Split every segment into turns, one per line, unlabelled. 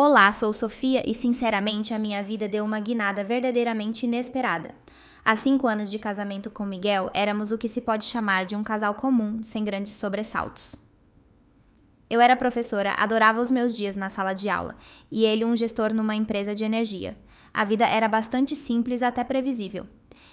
Olá, sou Sofia e sinceramente a minha vida deu uma guinada verdadeiramente inesperada. Há 5 anos de casamento com Miguel, éramos o que se pode chamar de um casal comum, sem grandes sobressaltos. Eu era professora, adorava os meus dias na sala de aula, e ele um gestor numa empresa de energia. A vida era bastante simples, até previsível.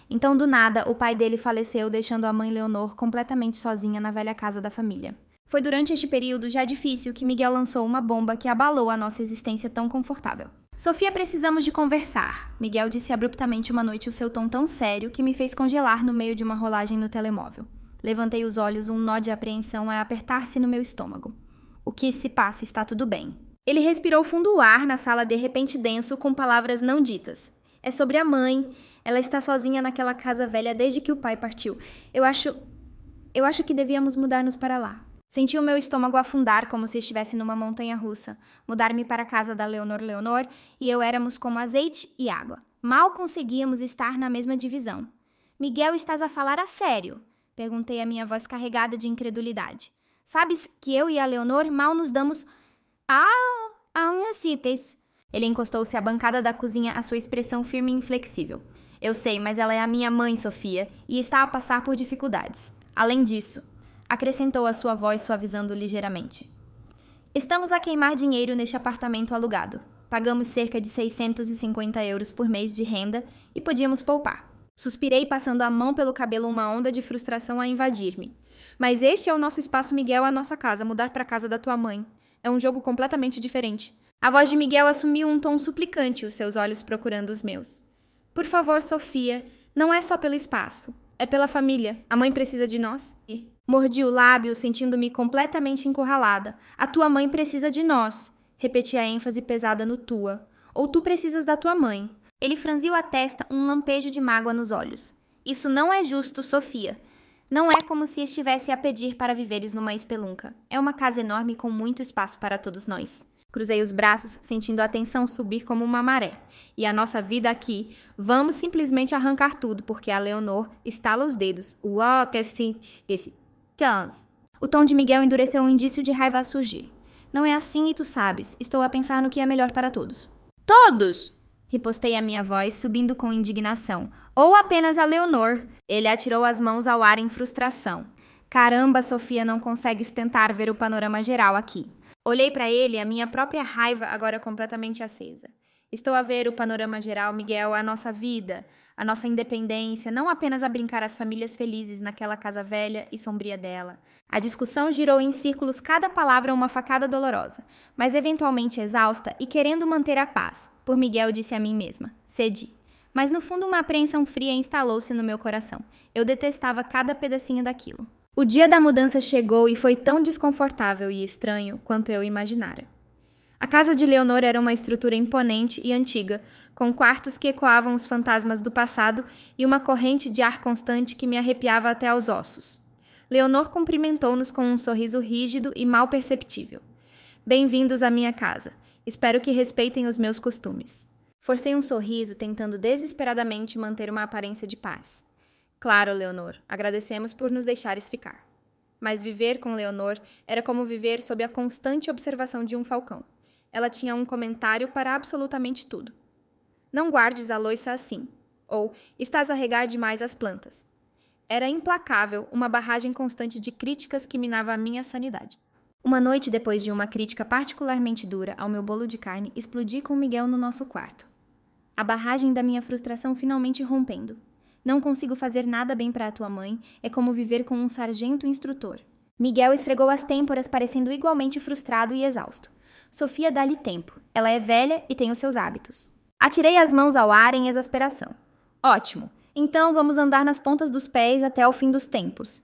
Então, do nada, o pai dele faleceu, deixando a mãe Leonor completamente sozinha na velha casa da família. Foi durante este período já difícil que Miguel lançou uma bomba que abalou a nossa existência tão confortável. Sofia, precisamos de conversar, Miguel disse abruptamente uma noite, o seu tom tão sério que me fez congelar no meio de uma rolagem no telemóvel. Levantei os olhos, um nó de apreensão a apertar-se no meu estômago. O que se passa? Está tudo bem. Ele respirou fundo o ar na sala de repente denso com palavras não ditas. É sobre a mãe. Ela está sozinha naquela casa velha desde que o pai partiu. Eu acho que devíamos mudar-nos para lá. Senti o meu estômago afundar como se estivesse numa montanha-russa. Mudar-me para a casa da Leonor e eu éramos como azeite e água. Mal conseguíamos estar na mesma divisão. Miguel, estás a falar a sério? Perguntei a minha voz carregada de incredulidade. Sabes que eu e a Leonor mal nos damos umas citas. Ele encostou-se à bancada da cozinha, a sua expressão firme e inflexível. Eu sei, mas ela é a minha mãe, Sofia, e está a passar por dificuldades. Além disso, acrescentou a sua voz suavizando ligeiramente. Estamos a queimar dinheiro neste apartamento alugado. Pagamos cerca de 650 euros por mês de renda e podíamos poupar. Suspirei, passando a mão pelo cabelo, uma onda de frustração a invadir-me. Mas este é o nosso espaço, Miguel, a nossa casa. Mudar para a casa da tua mãe. É um jogo completamente diferente. A voz de Miguel assumiu um tom suplicante, os seus olhos procurando os meus. Por favor, Sofia, não é só pelo espaço. É pela família. A mãe precisa de nós. Mordi o lábio, sentindo-me completamente encurralada. A tua mãe precisa de nós. Repeti a ênfase pesada no tua. Ou tu precisas da tua mãe. Ele franziu a testa, um lampejo de mágoa nos olhos. Isso não é justo, Sofia. Não é como se estivesse a pedir para viveres numa espelunca. É uma casa enorme com muito espaço para todos nós. Cruzei os braços, sentindo a tensão subir como uma maré. E a nossa vida aqui, vamos simplesmente arrancar tudo, porque a Leonor estala os dedos. Uau, que esse cans. O tom de Miguel endureceu, um indício de raiva a surgir. Não é assim e tu sabes. Estou a pensar no que é melhor para todos. Todos! Ripostei a minha voz, subindo com indignação. Ou apenas a Leonor. Ele atirou as mãos ao ar em frustração. Caramba, Sofia não consegues tentar ver o panorama geral aqui. Olhei para ele, a minha própria raiva agora completamente acesa. Estou a ver o panorama geral, Miguel, a nossa vida, a nossa independência, não apenas a brincar as famílias felizes naquela casa velha e sombria dela. A discussão girou em círculos, cada palavra uma facada dolorosa, mas eventualmente exausta e querendo manter a paz. Por Miguel disse a mim mesma, cedi. Mas no fundo uma apreensão fria instalou-se no meu coração. Eu detestava cada pedacinho daquilo. O dia da mudança chegou e foi tão desconfortável e estranho quanto eu imaginara. A casa de Leonor era uma estrutura imponente e antiga, com quartos que ecoavam os fantasmas do passado e uma corrente de ar constante que me arrepiava até aos ossos. Leonor cumprimentou-nos com um sorriso rígido e mal perceptível. Bem-vindos à minha casa. Espero que respeitem os meus costumes. Forcei um sorriso, tentando desesperadamente manter uma aparência de paz. Claro, Leonor, agradecemos por nos deixares ficar. Mas viver com Leonor era como viver sob a constante observação de um falcão. Ela tinha um comentário para absolutamente tudo. Não guardes a louça assim. Ou, estás a regar demais as plantas. Era implacável, uma barragem constante de críticas que minava a minha sanidade. Uma noite depois de uma crítica particularmente dura ao meu bolo de carne, explodi com Miguel no nosso quarto. A barragem da minha frustração finalmente rompendo. Não consigo fazer nada bem para a tua mãe, é como viver com um sargento instrutor. Miguel esfregou as têmporas, parecendo igualmente frustrado e exausto. Sofia, dá-lhe tempo. Ela é velha e tem os seus hábitos. Atirei as mãos ao ar em exasperação. Ótimo. Então vamos andar nas pontas dos pés até o fim dos tempos.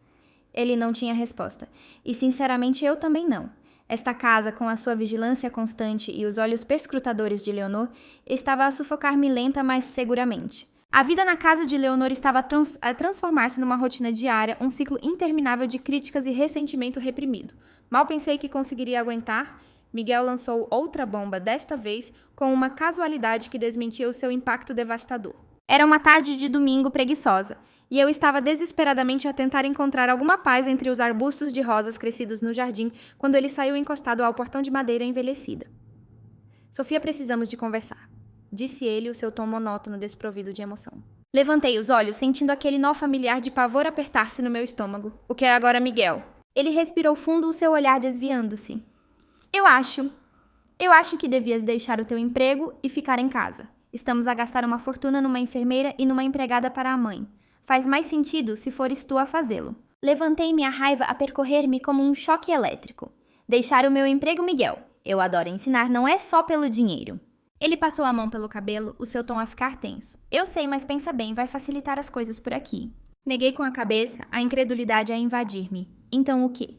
Ele não tinha resposta. E sinceramente eu também não. Esta casa, com a sua vigilância constante e os olhos perscrutadores de Leonor, estava a sufocar-me lenta, mas seguramente. A vida na casa de Leonor estava a transformar-se numa rotina diária, um ciclo interminável de críticas e ressentimento reprimido. Mal pensei que conseguiria aguentar. Miguel lançou outra bomba, desta vez com uma casualidade que desmentia o seu impacto devastador. Era uma tarde de domingo preguiçosa, e eu estava desesperadamente a tentar encontrar alguma paz entre os arbustos de rosas crescidos no jardim quando ele saiu encostado ao portão de madeira envelhecida. Sofia, precisamos de conversar, disse ele, o seu tom monótono desprovido de emoção. Levantei os olhos, sentindo aquele nó familiar de pavor apertar-se no meu estômago. O que é agora, Miguel? Ele respirou fundo, o seu olhar desviando-se. Eu acho que devias deixar o teu emprego e ficar em casa. Estamos a gastar uma fortuna numa enfermeira e numa empregada para a mãe. Faz mais sentido se fores tu a fazê-lo. Levantei minha raiva a percorrer-me como um choque elétrico. Deixar o meu emprego, Miguel. Eu adoro ensinar, não é só pelo dinheiro. Ele passou a mão pelo cabelo, o seu tom a ficar tenso. Eu sei, mas pensa bem, vai facilitar as coisas por aqui. Neguei com a cabeça, a incredulidade a invadir-me. Então o quê?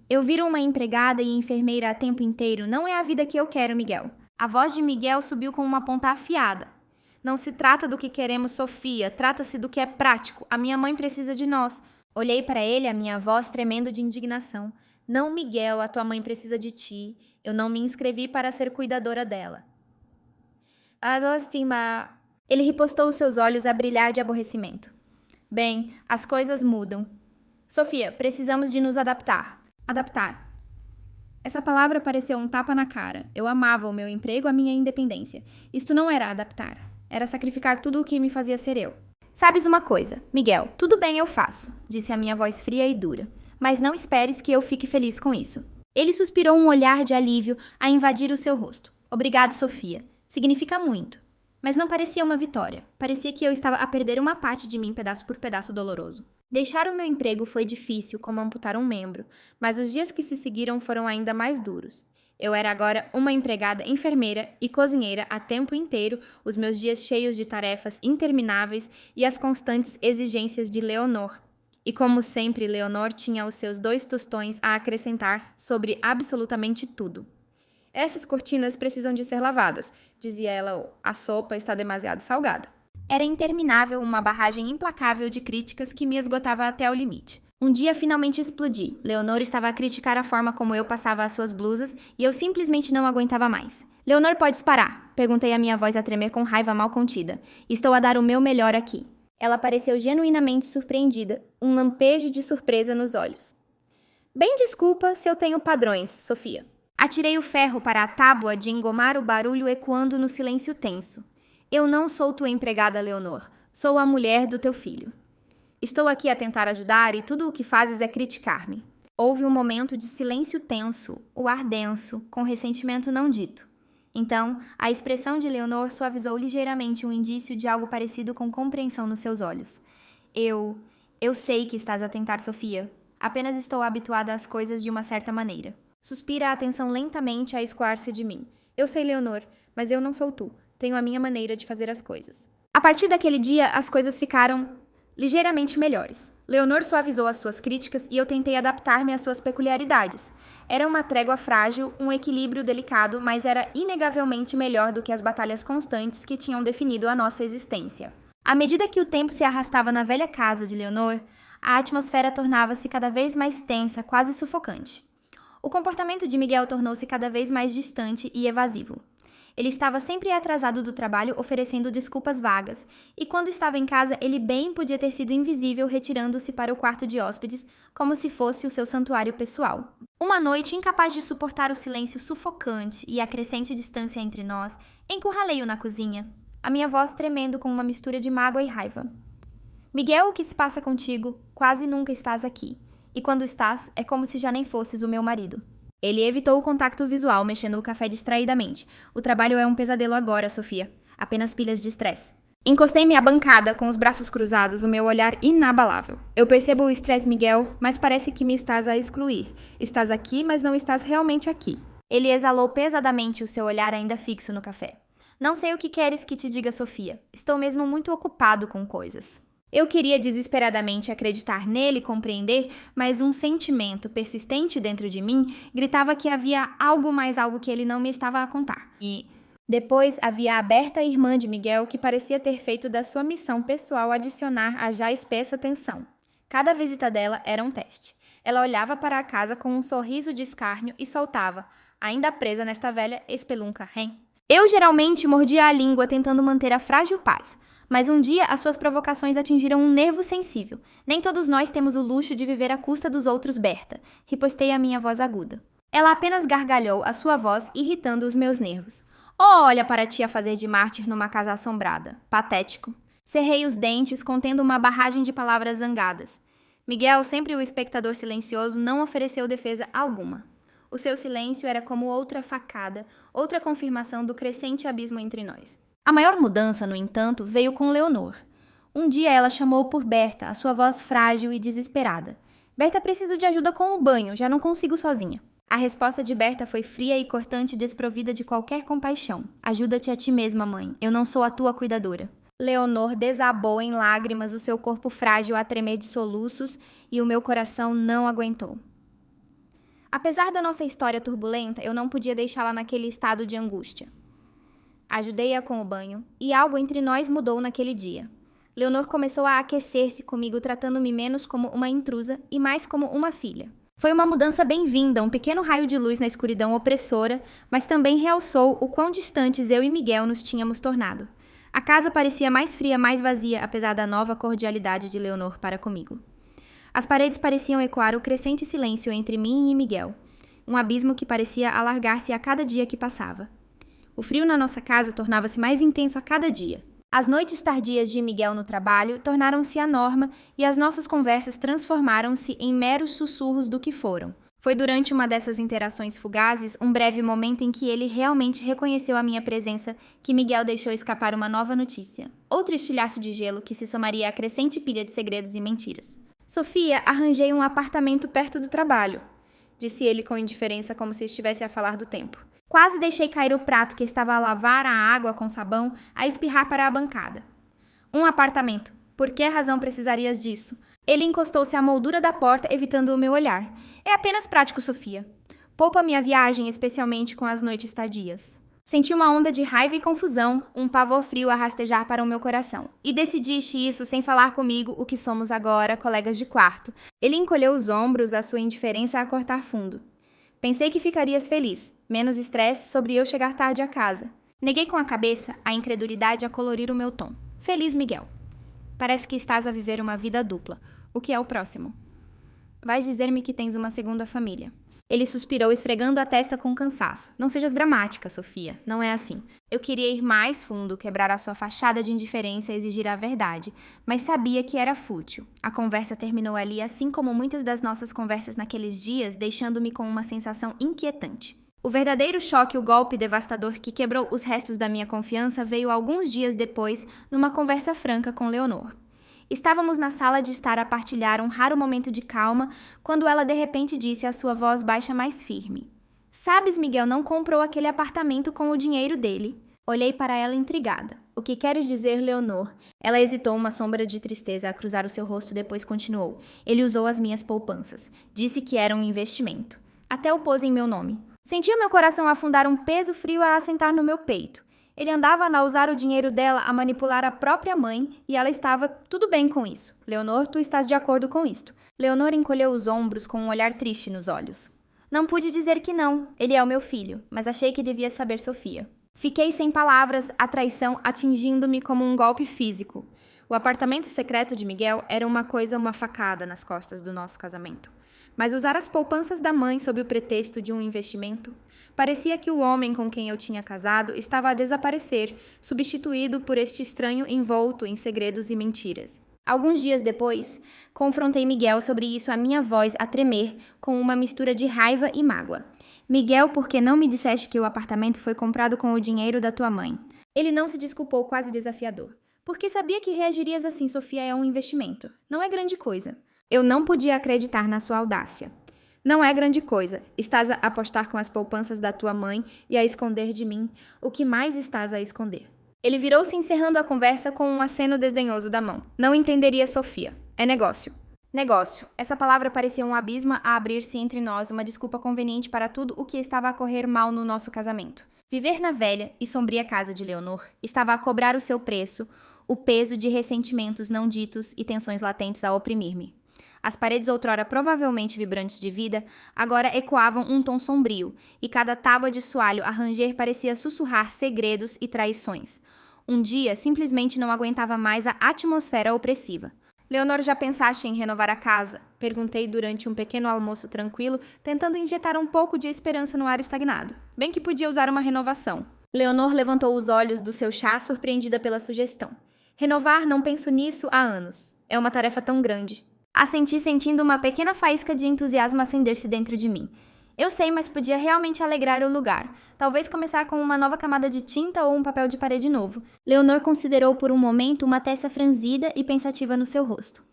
Eu viro uma empregada e enfermeira a tempo inteiro não é a vida que eu quero, Miguel. A voz de Miguel subiu com uma ponta afiada. Não se trata do que queremos, Sofia, trata-se do que é prático. A minha mãe precisa de nós. Olhei para ele, a minha voz tremendo de indignação. Não, Miguel, a tua mãe precisa de ti. Eu não me inscrevi para ser cuidadora dela. Ele ripostou os seus olhos a brilhar de aborrecimento. Bem, as coisas mudam. Sofia, precisamos de nos adaptar. Adaptar. Essa palavra pareceu um tapa na cara. Eu amava o meu emprego, a minha independência. Isto não era adaptar. Era sacrificar tudo o que me fazia ser eu. Sabes uma coisa, Miguel, tudo bem, eu faço, disse a minha voz fria e dura. Mas não esperes que eu fique feliz com isso. Ele suspirou um olhar de alívio a invadir o seu rosto. Obrigado, Sofia. Significa muito. Mas não parecia uma vitória. Parecia que eu estava a perder uma parte de mim pedaço por pedaço doloroso. Deixar o meu emprego foi difícil, como amputar um membro, mas os dias que se seguiram foram ainda mais duros. Eu era agora uma empregada enfermeira e cozinheira a tempo inteiro, os meus dias cheios de tarefas intermináveis e as constantes exigências de Leonor. E como sempre, Leonor tinha os seus 2 tostões a acrescentar sobre absolutamente tudo. Essas cortinas precisam de ser lavadas, dizia ela, a sopa está demasiado salgada. Era interminável uma barragem implacável de críticas que me esgotava até o limite. Um dia finalmente explodi. Leonor estava a criticar a forma como eu passava as suas blusas e eu simplesmente não aguentava mais. Leonor, podes parar? Perguntei a minha voz a tremer com raiva mal contida. Estou a dar o meu melhor aqui. Ela pareceu genuinamente surpreendida, um lampejo de surpresa nos olhos. Bem, desculpa se eu tenho padrões, Sofia. Atirei o ferro para a tábua de engomar o barulho ecoando no silêncio tenso. Eu não sou tua empregada, Leonor. Sou a mulher do teu filho. Estou aqui a tentar ajudar e tudo o que fazes é criticar-me. Houve um momento de silêncio tenso, o ar denso, com ressentimento não dito. Então, a expressão de Leonor suavizou ligeiramente um indício de algo parecido com compreensão nos seus olhos. Eu sei que estás a tentar, Sofia. Apenas estou habituada às coisas de uma certa maneira. Suspira a atenção lentamente a escoar-se de mim. Eu sei, Leonor, mas eu não sou tu. Tenho a minha maneira de fazer as coisas. A partir daquele dia, as coisas ficaram ligeiramente melhores. Leonor suavizou as suas críticas e eu tentei adaptar-me às suas peculiaridades. Era uma trégua frágil, um equilíbrio delicado, mas era inegavelmente melhor do que as batalhas constantes que tinham definido a nossa existência. À medida que o tempo se arrastava na velha casa de Leonor, a atmosfera tornava-se cada vez mais tensa, quase sufocante. O comportamento de Miguel tornou-se cada vez mais distante e evasivo. Ele estava sempre atrasado do trabalho, oferecendo desculpas vagas, e quando estava em casa, ele bem podia ter sido invisível, retirando-se para o quarto de hóspedes, como se fosse o seu santuário pessoal. Uma noite, incapaz de suportar o silêncio sufocante e a crescente distância entre nós, encurralei-o na cozinha, a minha voz tremendo com uma mistura de mágoa e raiva. Miguel, o que se passa contigo? Quase nunca estás aqui. E quando estás, é como se já nem fosses o meu marido. Ele evitou o contato visual, mexendo o café distraidamente. O trabalho é um pesadelo agora, Sofia. Apenas pilhas de estresse. Encostei-me à bancada, com os braços cruzados, o meu olhar inabalável. Eu percebo o estresse, Miguel, mas parece que me estás a excluir. Estás aqui, mas não estás realmente aqui. Ele exalou pesadamente, o seu olhar ainda fixo no café. Não sei o que queres que te diga, Sofia. Estou mesmo muito ocupado com coisas. Eu queria desesperadamente acreditar nele e compreender, mas um sentimento persistente dentro de mim gritava que havia algo que ele não me estava a contar. E depois havia a Berta, irmã de Miguel, que parecia ter feito da sua missão pessoal adicionar a já espessa tensão. Cada visita dela era um teste. Ela olhava para a casa com um sorriso de escárnio e soltava, ainda presa nesta velha espelunca, hein? Eu geralmente mordia a língua tentando manter a frágil paz, mas um dia as suas provocações atingiram um nervo sensível. Nem todos nós temos o luxo de viver à custa dos outros, Berta, ripostei a minha voz aguda. Ela apenas gargalhou, a sua voz irritando os meus nervos. Olha para ti a fazer de mártir numa casa assombrada. Patético. Cerrei os dentes, contendo uma barragem de palavras zangadas. Miguel, sempre o espectador silencioso, não ofereceu defesa alguma. O seu silêncio era como outra facada, outra confirmação do crescente abismo entre nós. A maior mudança, no entanto, veio com Leonor. Um dia ela chamou por Berta, a sua voz frágil e desesperada. Berta, preciso de ajuda com o banho, já não consigo sozinha. A resposta de Berta foi fria e cortante, desprovida de qualquer compaixão. Ajuda-te a ti mesma, mãe. Eu não sou a tua cuidadora. Leonor desabou em lágrimas, o seu corpo frágil a tremer de soluços, e o meu coração não aguentou. Apesar da nossa história turbulenta, eu não podia deixá-la naquele estado de angústia. Ajudei-a com o banho, e algo entre nós mudou naquele dia. Leonor começou a aquecer-se comigo, tratando-me menos como uma intrusa e mais como uma filha. Foi uma mudança bem-vinda, um pequeno raio de luz na escuridão opressora, mas também realçou o quão distantes eu e Miguel nos tínhamos tornado. A casa parecia mais fria, mais vazia, apesar da nova cordialidade de Leonor para comigo. As paredes pareciam ecoar o crescente silêncio entre mim e Miguel, um abismo que parecia alargar-se a cada dia que passava. O frio na nossa casa tornava-se mais intenso a cada dia. As noites tardias de Miguel no trabalho tornaram-se a norma e as nossas conversas transformaram-se em meros sussurros do que foram. Foi durante uma dessas interações fugazes, um breve momento em que ele realmente reconheceu a minha presença, que Miguel deixou escapar uma nova notícia. Outro estilhaço de gelo que se somaria à crescente pilha de segredos e mentiras. Sofia, arranjei um apartamento perto do trabalho, disse ele com indiferença, como se estivesse a falar do tempo. Quase deixei cair o prato que estava a lavar a água com sabão, a espirrar para a bancada. Um apartamento. Por que razão precisarias disso? Ele encostou-se à moldura da porta, evitando o meu olhar. É apenas prático, Sofia. Poupa-me a viagem, especialmente com as noites tardias. Senti uma onda de raiva e confusão, um pavor frio a rastejar para o meu coração. E decidiste isso sem falar comigo, o que somos agora, colegas de quarto. Ele encolheu os ombros, a sua indiferença a cortar fundo. Pensei que ficarias feliz, menos estresse sobre eu chegar tarde a casa. Neguei com a cabeça, a incredulidade a colorir o meu tom. Feliz, Miguel. Parece que estás a viver uma vida dupla. O que é o próximo? Vais dizer-me que tens uma segunda família. Ele suspirou, esfregando a testa com cansaço. Não sejas dramática, Sofia. Não é assim. Eu queria ir mais fundo, quebrar a sua fachada de indiferença e exigir a verdade, mas sabia que era fútil. A conversa terminou ali, assim como muitas das nossas conversas naqueles dias, deixando-me com uma sensação inquietante. O verdadeiro choque, o golpe devastador que quebrou os restos da minha confiança veio alguns dias depois, numa conversa franca com Leonor. Estávamos na sala de estar a partilhar um raro momento de calma, quando ela de repente disse, a sua voz baixa mais firme. Sabes, Miguel não comprou aquele apartamento com o dinheiro dele. Olhei para ela intrigada. O que queres dizer, Leonor? Ela hesitou, uma sombra de tristeza a cruzar o seu rosto, depois continuou. Ele usou as minhas poupanças. Disse que era um investimento. Até o pôs em meu nome. Senti o meu coração afundar, um peso frio a assentar no meu peito. Ele andava a usar o dinheiro dela, a manipular a própria mãe, e ela estava tudo bem com isso. Leonor, tu estás de acordo com isto. Leonor encolheu os ombros com um olhar triste nos olhos. Não pude dizer que não, ele é o meu filho, mas achei que devia saber, Sofia. Fiquei sem palavras, a traição atingindo-me como um golpe físico. O apartamento secreto de Miguel era uma facada nas costas do nosso casamento. Mas usar as poupanças da mãe sob o pretexto de um investimento? Parecia que o homem com quem eu tinha casado estava a desaparecer, substituído por este estranho envolto em segredos e mentiras. Alguns dias depois, confrontei Miguel sobre isso, a minha voz a tremer, com uma mistura de raiva e mágoa. Miguel, por que não me disseste que o apartamento foi comprado com o dinheiro da tua mãe? Ele não se desculpou, quase desafiador. Porque sabia que reagirias assim, Sofia, é um investimento. Não é grande coisa. Eu não podia acreditar na sua audácia. Não é grande coisa. Estás a apostar com as poupanças da tua mãe e a esconder de mim. O que mais estás a esconder? Ele virou-se, encerrando a conversa com um aceno desdenhoso da mão. Não entenderia, Sofia. É negócio. Negócio. Essa palavra parecia um abismo a abrir-se entre nós, uma desculpa conveniente para tudo o que estava a correr mal no nosso casamento. Viver na velha e sombria casa de Leonor estava a cobrar o seu preço, o peso de ressentimentos não ditos e tensões latentes a oprimir-me. As paredes outrora provavelmente vibrantes de vida, agora ecoavam um tom sombrio, e cada tábua de soalho a ranger parecia sussurrar segredos e traições. Um dia, simplesmente não aguentava mais a atmosfera opressiva. Leonor, já pensaste em renovar a casa? Perguntei durante um pequeno almoço tranquilo, tentando injetar um pouco de esperança no ar estagnado. Bem que podia usar uma renovação. Leonor levantou os olhos do seu chá, surpreendida pela sugestão. Renovar, não penso nisso há anos. É uma tarefa tão grande. Assenti sentindo uma pequena faísca de entusiasmo acender-se dentro de mim. Eu sei, mas podia realmente alegrar o lugar. Talvez começar com uma nova camada de tinta ou um papel de parede novo. Leonor considerou por um momento uma testa franzida e pensativa no seu rosto.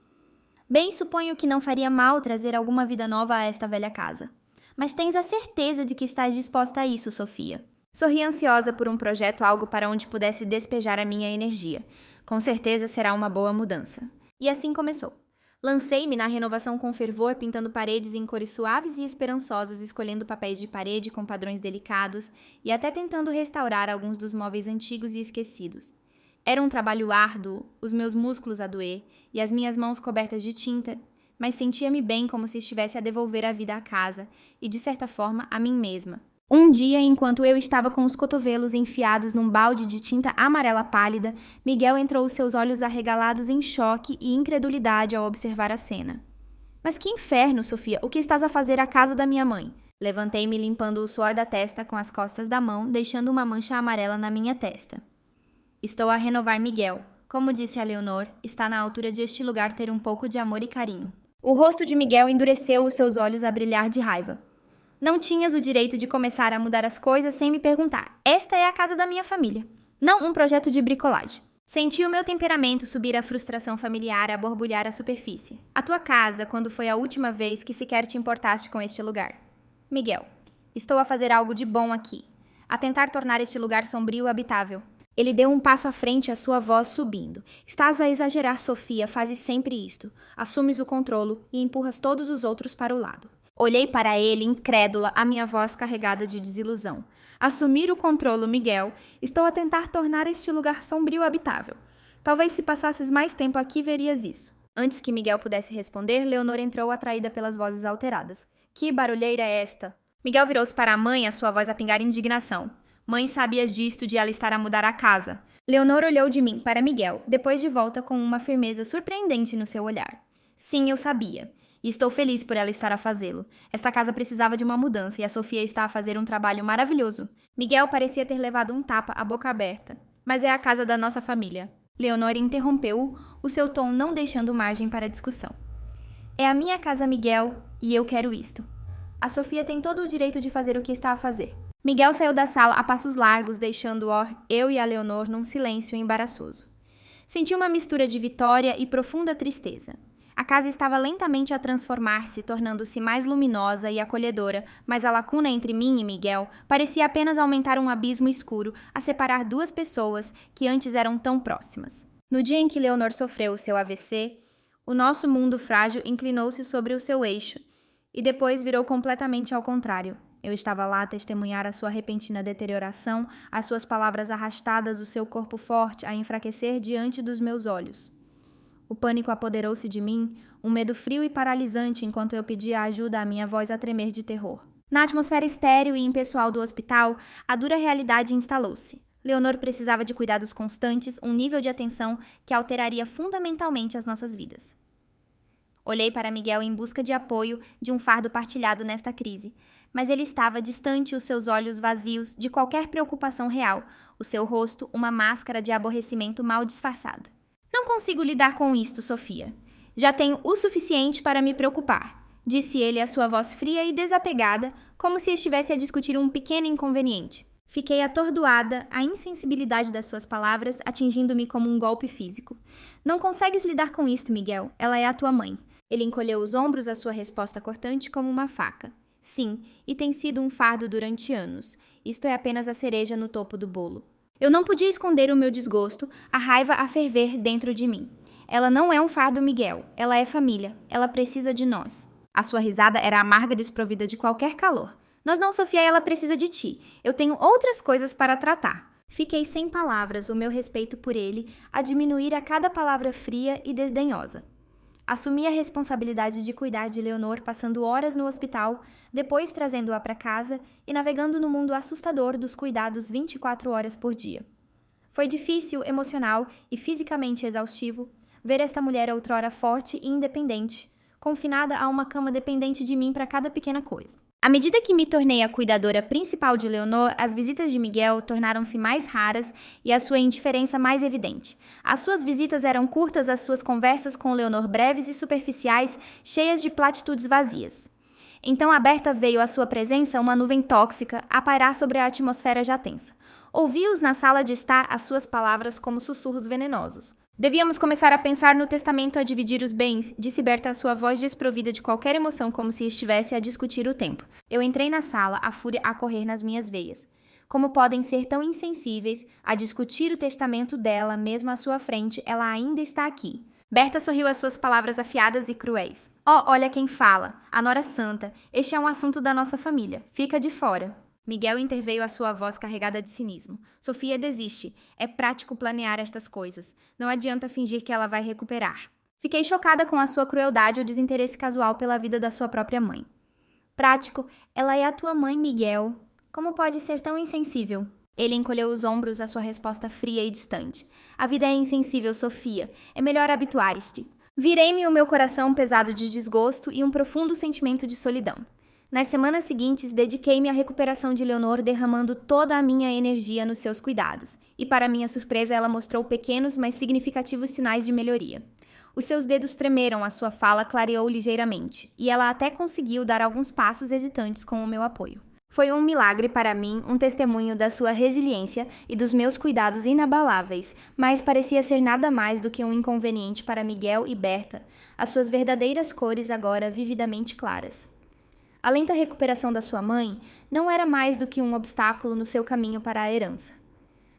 Bem, suponho que não faria mal trazer alguma vida nova a esta velha casa. Mas tens a certeza de que estás disposta a isso, Sofia? Sorri ansiosa por um projeto, algo para onde pudesse despejar a minha energia. Com certeza será uma boa mudança. E assim começou. Lancei-me na renovação com fervor, pintando paredes em cores suaves e esperançosas, escolhendo papéis de parede com padrões delicados e até tentando restaurar alguns dos móveis antigos e esquecidos. Era um trabalho árduo, os meus músculos a doer e as minhas mãos cobertas de tinta, mas sentia-me bem como se estivesse a devolver a vida à casa e, de certa forma, a mim mesma. Um dia, enquanto eu estava com os cotovelos enfiados num balde de tinta amarela pálida, Miguel entrou seus olhos arregalados em choque e incredulidade ao observar a cena. Mas que inferno, Sofia! O que estás a fazer à casa da minha mãe? Levantei-me limpando o suor da testa com as costas da mão, deixando uma mancha amarela na minha testa. Estou a renovar Miguel. Como disse a Leonor, está na altura de este lugar ter um pouco de amor e carinho. O rosto de Miguel endureceu, os seus olhos a brilhar de raiva. Não tinhas o direito de começar a mudar as coisas sem me perguntar. Esta é a casa da minha família, não um projeto de bricolagem. Senti o meu temperamento subir a frustração familiar a borbulhar a superfície. A tua casa, quando foi a última vez que sequer te importaste com este lugar? Miguel, estou a fazer algo de bom aqui. A tentar tornar este lugar sombrio e habitável. Ele deu um passo à frente, a sua voz subindo. Estás a exagerar, Sofia, fazes sempre isto. Assumes o controlo e empurras todos os outros para o lado. Olhei para ele, incrédula, a minha voz carregada de desilusão. Assumir o controle, Miguel. Estou a tentar tornar este lugar sombrio e habitável. Talvez se passasses mais tempo aqui, verias isso. Antes que Miguel pudesse responder, Leonor entrou atraída pelas vozes alteradas. Que barulheira é esta? Miguel virou-se para a mãe, a sua voz a pingar indignação. Mãe, sabias disto de ela estar a mudar a casa? Leonor olhou de mim para Miguel, depois de volta com uma firmeza surpreendente no seu olhar. Sim, eu sabia. E estou feliz por ela estar a fazê-lo. Esta casa precisava de uma mudança e a Sofia está a fazer um trabalho maravilhoso. Miguel parecia ter levado um tapa, a boca aberta. Mas é a casa da nossa família. Leonor interrompeu-o, o seu tom não deixando margem para discussão. É a minha casa, Miguel, e eu quero isto. A Sofia tem todo o direito de fazer o que está a fazer. Miguel saiu da sala a passos largos, deixando-o, eu e a Leonor, num silêncio embaraçoso. Senti uma mistura de vitória e profunda tristeza. A casa estava lentamente a transformar-se, tornando-se mais luminosa e acolhedora, mas a lacuna entre mim e Miguel parecia apenas aumentar um abismo escuro a separar duas pessoas que antes eram tão próximas. No dia em que Leonor sofreu o seu AVC, o nosso mundo frágil inclinou-se sobre o seu eixo e depois virou completamente ao contrário. Eu estava lá a testemunhar a sua repentina deterioração, as suas palavras arrastadas, o seu corpo forte a enfraquecer diante dos meus olhos. O pânico apoderou-se de mim, um medo frio e paralisante enquanto eu pedia ajuda, a minha voz a tremer de terror. Na atmosfera estéril e impessoal do hospital, a dura realidade instalou-se. Leonor precisava de cuidados constantes, um nível de atenção que alteraria fundamentalmente as nossas vidas. Olhei para Miguel em busca de apoio, de um fardo partilhado nesta crise, mas ele estava distante, os seus olhos vazios de qualquer preocupação real, o seu rosto uma máscara de aborrecimento mal disfarçado. Não consigo lidar com isto, Sofia. Já tenho o suficiente para me preocupar, disse ele, a sua voz fria e desapegada, como se estivesse a discutir um pequeno inconveniente. Fiquei atordoada, a insensibilidade das suas palavras atingindo-me como um golpe físico. Não consegues lidar com isto, Miguel. Ela é a tua mãe. Ele encolheu os ombros, a sua resposta cortante como uma faca. Sim, e tem sido um fardo durante anos. Isto é apenas a cereja no topo do bolo. Eu não podia esconder o meu desgosto, a raiva a ferver dentro de mim. Ela não é um fardo, Miguel. Ela é família. Ela precisa de nós. A sua risada era amarga e desprovida de qualquer calor. Nós não, Sofia, ela precisa de ti. Eu tenho outras coisas para tratar. Fiquei sem palavras, o meu respeito por ele a diminuir a cada palavra fria e desdenhosa. Assumi a responsabilidade de cuidar de Leonor, passando horas no hospital, depois trazendo-a para casa e navegando no mundo assustador dos cuidados 24 horas por dia. Foi difícil, emocional e fisicamente exaustivo ver esta mulher outrora forte e independente, confinada a uma cama dependente de mim para cada pequena coisa. À medida que me tornei a cuidadora principal de Leonor, as visitas de Miguel tornaram-se mais raras e a sua indiferença mais evidente. As suas visitas eram curtas, as suas conversas com Leonor breves e superficiais, cheias de platitudes vazias. Então a Berta veio à sua presença uma nuvem tóxica a pairar sobre a atmosfera já tensa. Ouvi-os na sala de estar as suas palavras como sussurros venenosos. Devíamos começar a pensar no testamento a dividir os bens, disse Berta, a sua voz desprovida de qualquer emoção, como se estivesse a discutir o tempo. Eu entrei na sala, a fúria a correr nas minhas veias. Como podem ser tão insensíveis a discutir o testamento dela, mesmo à sua frente, ela ainda está aqui. Berta sorriu às suas palavras afiadas e cruéis. Oh, olha quem fala, a Nora Santa. Este é um assunto da nossa família. Fica de fora. Miguel interveio a sua voz carregada de cinismo. Sofia desiste. É prático planear estas coisas. Não adianta fingir que ela vai recuperar. Fiquei chocada com a sua crueldade e o desinteresse casual pela vida da sua própria mãe. Prático, ela é a tua mãe, Miguel. Como pode ser tão insensível? Ele encolheu os ombros à sua resposta fria e distante. A vida é insensível, Sofia. É melhor habituar-te. Virei-me o meu coração pesado de desgosto e um profundo sentimento de solidão. Nas semanas seguintes, dediquei-me à recuperação de Leonor, derramando toda a minha energia nos seus cuidados. E, para minha surpresa, ela mostrou pequenos, mas significativos sinais de melhoria. Os seus dedos tremeram, a sua fala clareou ligeiramente, e ela até conseguiu dar alguns passos hesitantes com o meu apoio. Foi um milagre para mim, um testemunho da sua resiliência e dos meus cuidados inabaláveis, mas parecia ser nada mais do que um inconveniente para Miguel e Berta, as suas verdadeiras cores agora vividamente claras. A lenta recuperação da sua mãe não era mais do que um obstáculo no seu caminho para a herança.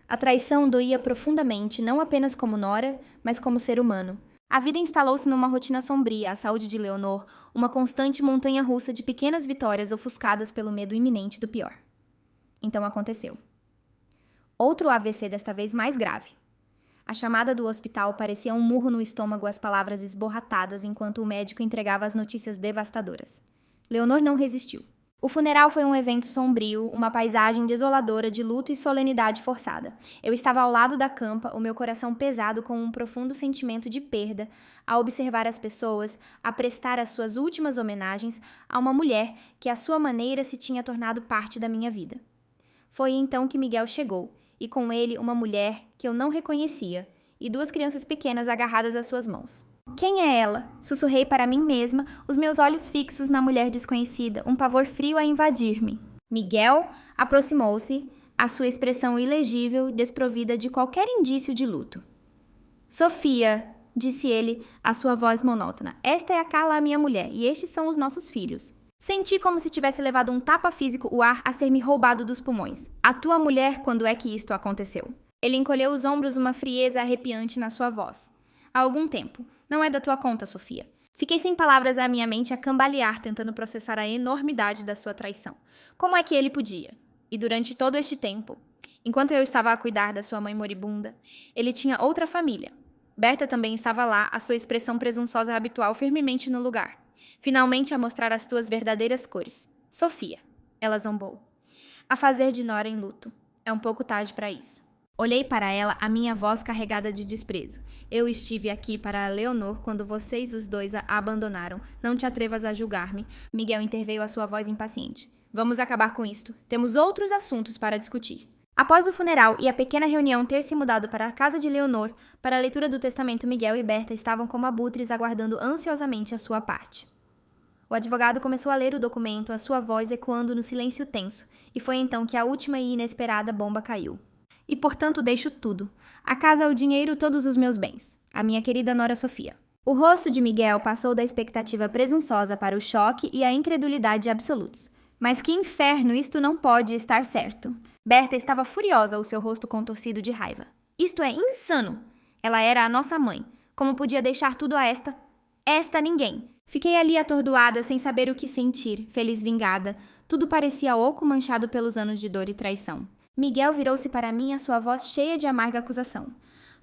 A traição doía profundamente, não apenas como nora, mas como ser humano. A vida instalou-se numa rotina sombria, a saúde de Leonor, uma constante montanha-russa de pequenas vitórias ofuscadas pelo medo iminente do pior. Então aconteceu. Outro AVC, desta vez mais grave. A chamada do hospital parecia um murro no estômago, as palavras esborratadas enquanto o médico entregava as notícias devastadoras. Leonor não resistiu. O funeral foi um evento sombrio, uma paisagem desoladora de luto e solenidade forçada. Eu estava ao lado da campa, o meu coração pesado com um profundo sentimento de perda, a observar as pessoas, a prestar as suas últimas homenagens a uma mulher que, à sua maneira, se tinha tornado parte da minha vida. Foi então que Miguel chegou, e com ele uma mulher que eu não reconhecia, e duas crianças pequenas agarradas às suas mãos. Quem é ela? Sussurrei para mim mesma, os meus olhos fixos na mulher desconhecida, um pavor frio a invadir-me. Miguel aproximou-se, a sua expressão ilegível, desprovida de qualquer indício de luto. Sofia, disse ele, a sua voz monótona, esta é a Carla, a minha mulher, e estes são os nossos filhos. Senti como se tivesse levado um tapa físico o ar a ser me roubado dos pulmões. A tua mulher, quando é que isto aconteceu? Ele encolheu os ombros, uma frieza arrepiante na sua voz. Há algum tempo. Não é da tua conta, Sofia. Fiquei sem palavras à minha mente a cambalear, tentando processar a enormidade da sua traição. Como é que ele podia? E durante todo este tempo, enquanto eu estava a cuidar da sua mãe moribunda, ele tinha outra família. Berta também estava lá, a sua expressão presunçosa habitual firmemente no lugar. Finalmente a mostrar as tuas verdadeiras cores. Sofia, ela zombou. A fazer de Nora em luto. É um pouco tarde para isso. Olhei para ela, a minha voz carregada de desprezo. Eu estive aqui para a Leonor quando vocês os dois a abandonaram. Não te atrevas a julgar-me. Miguel interveio a sua voz impaciente. Vamos acabar com isto. Temos outros assuntos para discutir. Após o funeral e a pequena reunião ter se mudado para a casa de Leonor, para a leitura do testamento, Miguel e Berta estavam como abutres aguardando ansiosamente a sua parte. O advogado começou a ler o documento, a sua voz ecoando no silêncio tenso, e foi então que a última e inesperada bomba caiu. E, portanto, deixo tudo. A casa, o dinheiro, todos os meus bens. A minha querida Nora Sofia. O rosto de Miguel passou da expectativa presunçosa para o choque e a incredulidade absolutos. Mas que inferno, isto não pode estar certo. Berta estava furiosa, o seu rosto contorcido de raiva. Isto é insano! Ela era a nossa mãe. Como podia deixar tudo a esta? Esta ninguém. Fiquei ali atordoada, sem saber o que sentir, feliz vingada. Tudo parecia oco manchado pelos anos de dor e traição. Miguel virou-se para mim, a sua voz cheia de amarga acusação.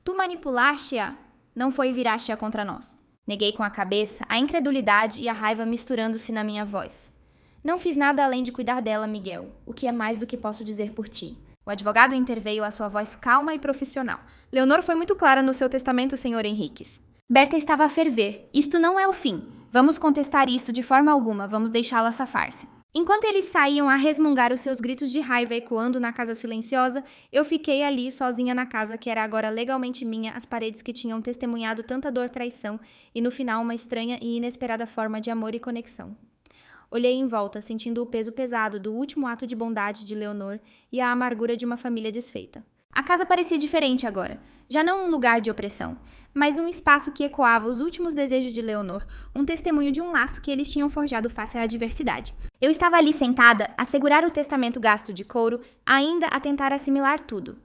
Tu manipulaste-a, não foi e viraste-a contra nós. Neguei com a cabeça, a incredulidade e a raiva misturando-se na minha voz. Não fiz nada além de cuidar dela, Miguel, o que é mais do que posso dizer por ti. O advogado interveio, a sua voz calma e profissional. Leonor foi muito clara no seu testamento, Sr. Henriques. Berta estava a ferver. Isto não é o fim. Vamos contestar isto de forma alguma, vamos deixá-la safar-se. Enquanto eles saíam a resmungar os seus gritos de raiva ecoando na casa silenciosa, eu fiquei ali sozinha na casa que era agora legalmente minha, as paredes que tinham testemunhado tanta dor, traição e no final uma estranha e inesperada forma de amor e conexão. Olhei em volta, sentindo o peso pesado do último ato de bondade de Leonor e a amargura de uma família desfeita. A casa parecia diferente agora, já não um lugar de opressão, mas um espaço que ecoava os últimos desejos de Leonor, um testemunho de um laço que eles tinham forjado face à adversidade. Eu estava ali sentada, a segurar o testamento gasto de couro, ainda a tentar assimilar tudo.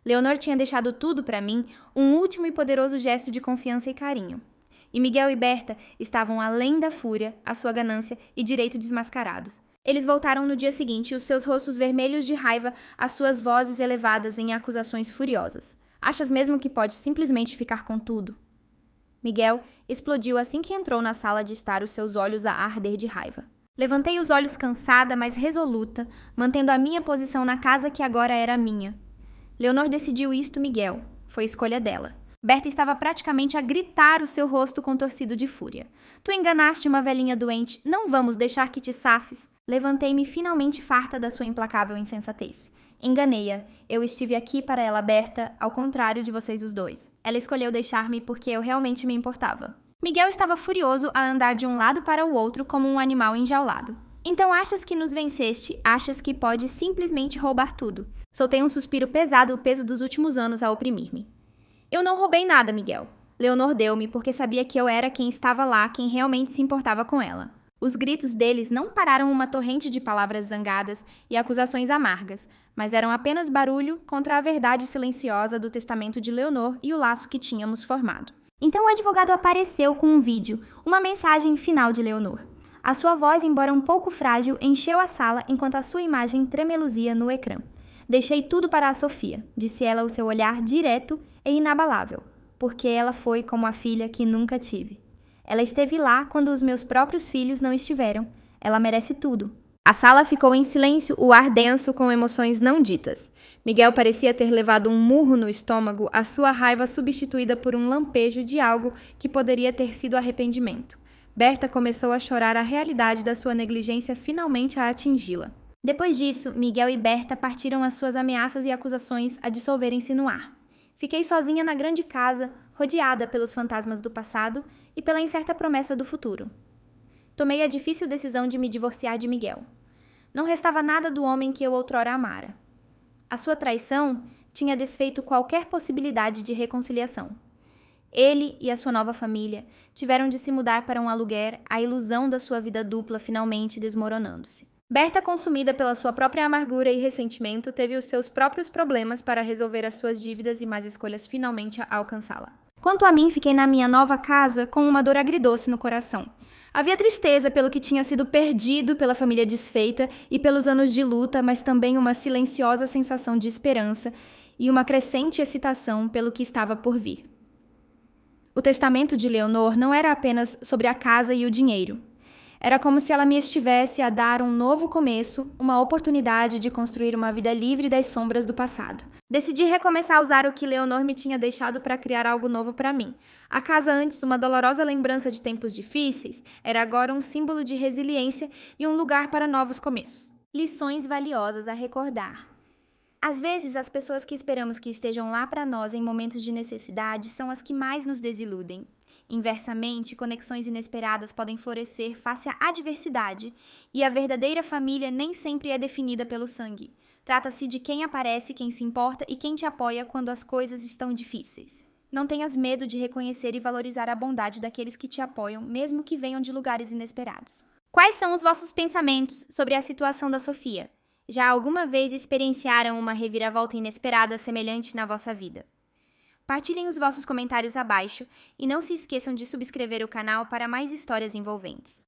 Leonor tinha deixado tudo para mim, um último e poderoso gesto de confiança e carinho. E Miguel e Berta estavam além da fúria, a sua ganância e direito desmascarados. Eles voltaram no dia seguinte, os seus rostos vermelhos de raiva, as suas vozes elevadas em acusações furiosas. Achas mesmo que pode simplesmente ficar com tudo? Miguel explodiu assim que entrou na sala de estar, os seus olhos a arder de raiva. Levantei os olhos cansada, mas resoluta, mantendo a minha posição na casa que agora era minha. Leonor decidiu isto, Miguel. Foi escolha dela. Berta estava praticamente a gritar o seu rosto contorcido de fúria. Tu enganaste uma velhinha doente, não vamos deixar que te safes. Levantei-me finalmente farta da sua implacável insensatez. Enganei-a. Eu estive aqui para ela, Berta, ao contrário de vocês os dois. Ela escolheu deixar-me porque eu realmente me importava. Miguel estava furioso a andar de um lado para o outro como um animal enjaulado. Então achas que nos venceste, achas que pode simplesmente roubar tudo. Soltei um suspiro pesado, o peso dos últimos anos a oprimir-me. Eu não roubei nada, Miguel. Leonor deu-me porque sabia que eu era quem estava lá, quem realmente se importava com ela. Os gritos deles não pararam uma torrente de palavras zangadas e acusações amargas, mas eram apenas barulho contra a verdade silenciosa do testamento de Leonor e o laço que tínhamos formado. Então o advogado apareceu com um vídeo, uma mensagem final de Leonor. A sua voz, embora um pouco frágil, encheu a sala enquanto a sua imagem tremeluzia no ecrã. Deixei tudo para a Sofia, disse ela, o seu olhar direto e inabalável, porque ela foi como a filha que nunca tive. Ela esteve lá quando os meus próprios filhos não estiveram. Ela merece tudo. A sala ficou em silêncio, o ar denso com emoções não ditas. Miguel parecia ter levado um murro no estômago, a sua raiva substituída por um lampejo de algo que poderia ter sido arrependimento. Berta começou a chorar a realidade da sua negligência finalmente a atingi-la. Depois disso, Miguel e Berta partiram as suas ameaças e acusações a dissolverem-se no ar. Fiquei sozinha na grande casa, rodeada pelos fantasmas do passado e pela incerta promessa do futuro. Tomei a difícil decisão de me divorciar de Miguel. Não restava nada do homem que eu outrora amara. A sua traição tinha desfeito qualquer possibilidade de reconciliação. Ele e a sua nova família tiveram de se mudar para um aluguer, a ilusão da sua vida dupla finalmente desmoronando-se. Berta, consumida pela sua própria amargura e ressentimento, teve os seus próprios problemas para resolver as suas dívidas e más escolhas finalmente a alcançá-la. Quanto a mim, fiquei na minha nova casa com uma dor agridoce no coração. Havia tristeza pelo que tinha sido perdido pela família desfeita e pelos anos de luta, mas também uma silenciosa sensação de esperança e uma crescente excitação pelo que estava por vir. O testamento de Leonor não era apenas sobre a casa e o dinheiro. Era como se ela me estivesse a dar um novo começo, uma oportunidade de construir uma vida livre das sombras do passado. Decidi recomeçar a usar o que Leonor me tinha deixado para criar algo novo para mim. A casa, antes uma dolorosa lembrança de tempos difíceis, era agora um símbolo de resiliência e um lugar para novos começos. Lições valiosas a recordar. Às vezes, as pessoas que esperamos que estejam lá para nós em momentos de necessidade são as que mais nos desiludem. Inversamente, conexões inesperadas podem florescer face à adversidade, e a verdadeira família nem sempre é definida pelo sangue. Trata-se de quem aparece, quem se importa e quem te apoia quando as coisas estão difíceis. Não tenhas medo de reconhecer e valorizar a bondade daqueles que te apoiam, mesmo que venham de lugares inesperados. Quais são os vossos pensamentos sobre a situação da Sofia? Já alguma vez experienciaram uma reviravolta inesperada semelhante na vossa vida? Partilhem os vossos comentários abaixo e não se esqueçam de subscrever o canal para mais histórias envolventes.